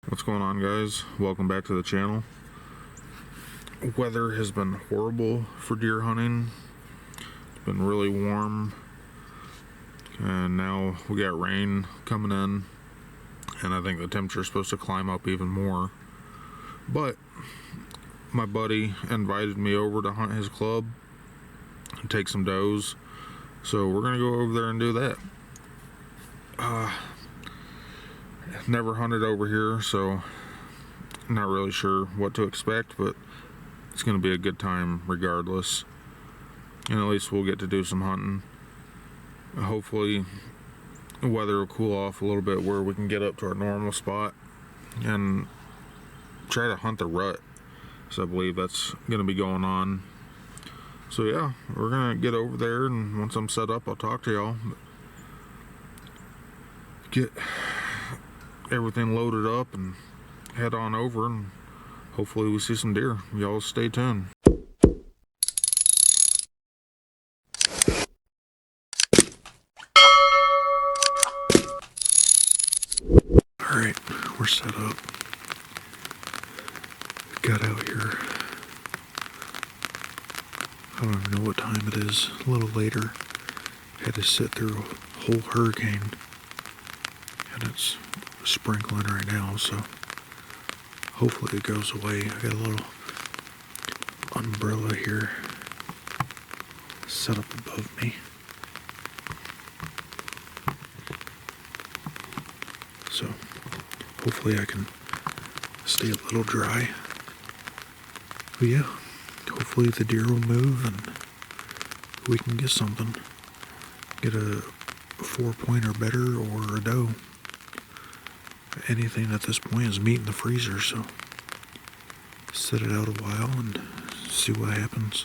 What's going on, guys? Welcome back to the channel. Weather has been horrible for deer hunting. It's been really warm, and now we got rain coming in, and I think the temperature's supposed to climb up even more. But my buddy invited me over to hunt his club and take some does, so we're gonna go over there and do that. Never hunted over here, so not really sure what to expect, but it's going to be a good time regardless, and at least we'll get to do some hunting. Hopefully the weather will cool off a little bit where we can get up to our normal spot and try to hunt the rut, so I believe that's going to be going on. So yeah, we're going to get over there, and once I'm set up I'll talk to y'all. Get everything loaded up and head on over, and hopefully we see some deer. Y'all stay tuned. Alright, we're set up. Got out here. I don't even know what time it is. A little later. Had to sit through a whole hurricane, and it's sprinkling right now, so hopefully it goes away. I got a little umbrella here set up above me, so hopefully I can stay a little dry. But yeah, hopefully the deer will move and we can get something. Get a 4-point or better, or a doe. Anything at this point is meat in the freezer, so set it out a while and see what happens.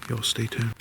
Y'all stay tuned.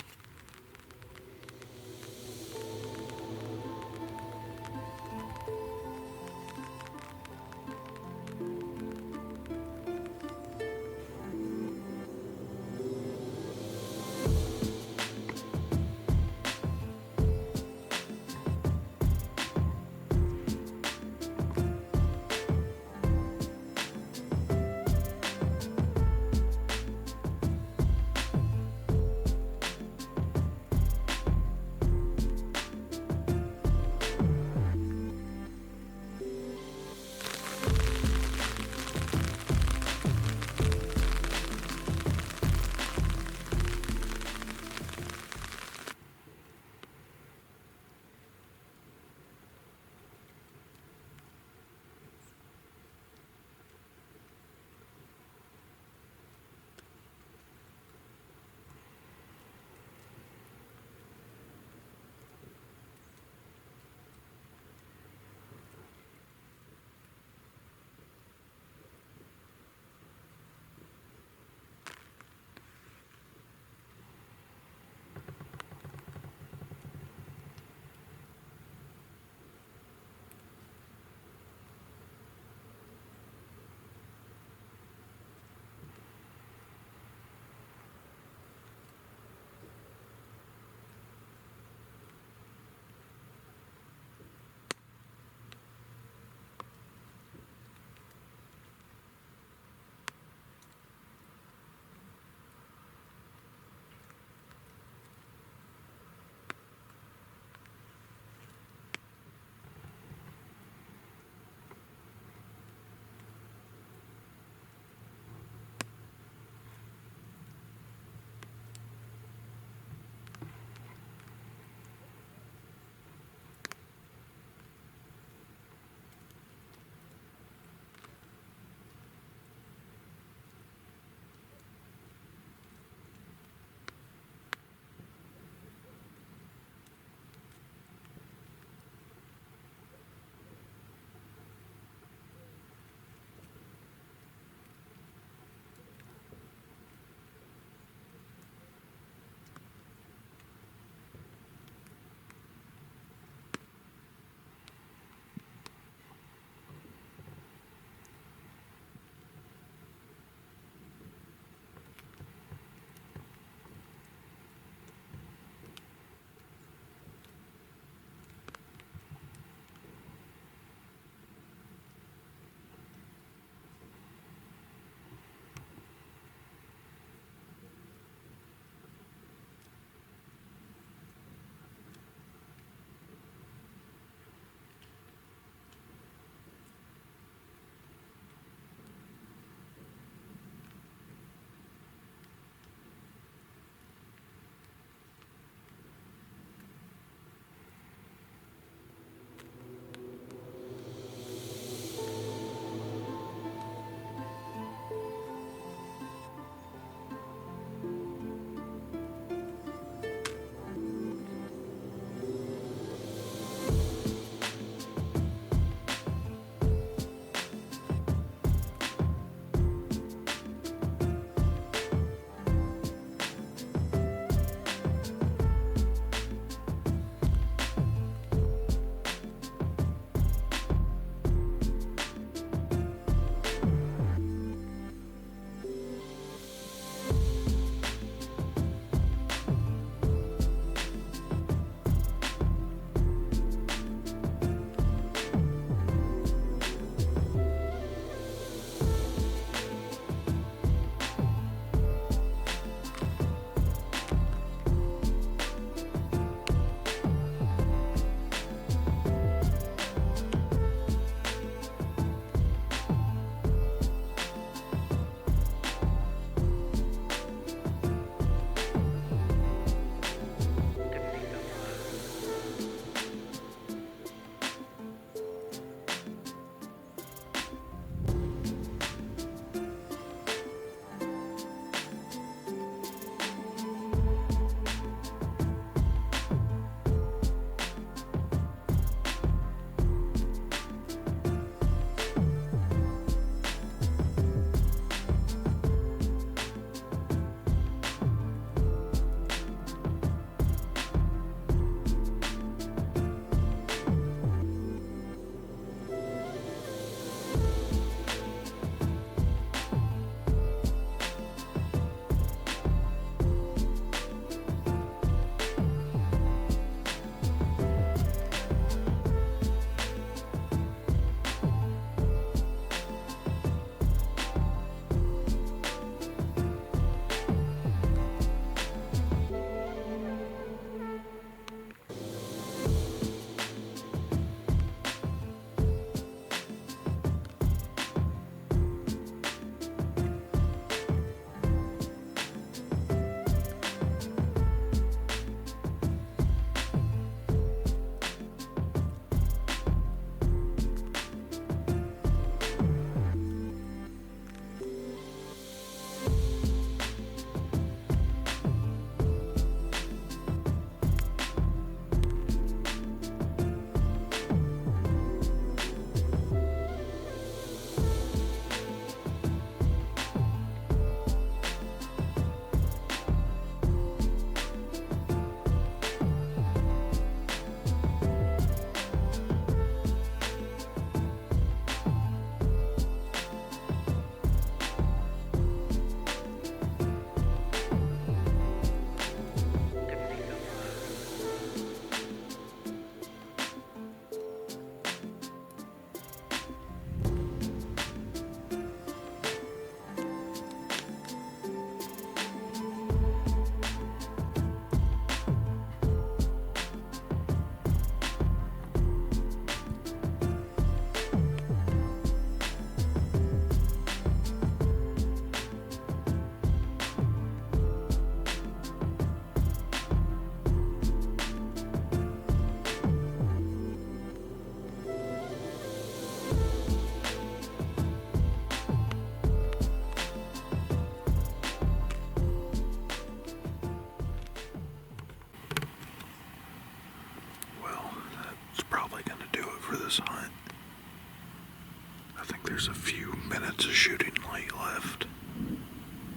there's a few minutes of shooting light left.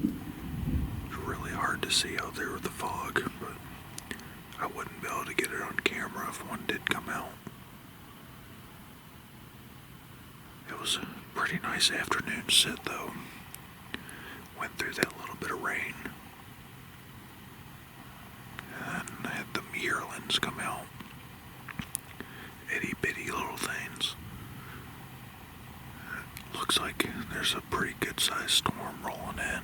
It's really hard to see out there with the fog, but I wouldn't be able to get it on camera if one did come out. It was a pretty nice afternoon sit though. Went through that little bit of rain. And I had the yearlings come out. Itty bitty little things. Looks like there's a pretty good sized storm rolling in.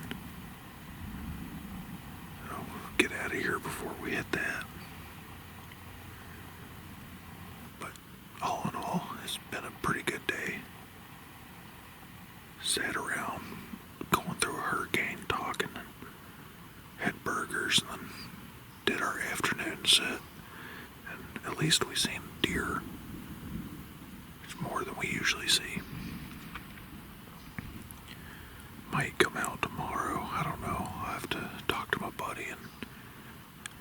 I'll get out of here before we hit that. But all in all, it's been a pretty good day. Sat around going through a hurricane, talking, and had burgers, and then did our afternoon sit. And at least we seen deer. It's more than we usually see. Might come out tomorrow. I don't know. I'll have to talk to my buddy and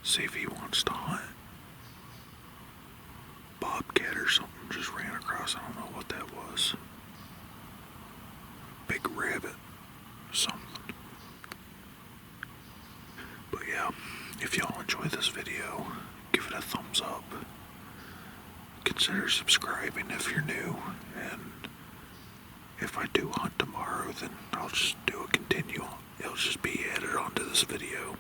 see if he wants to hunt. Bobcat or something just ran across. I don't know what that was. Big rabbit. Something. But yeah, if y'all enjoy this video, give it a thumbs up. Consider subscribing if you're new. And if I do hunt tomorrow, then I'll just do a continue. It'll just be added onto this video.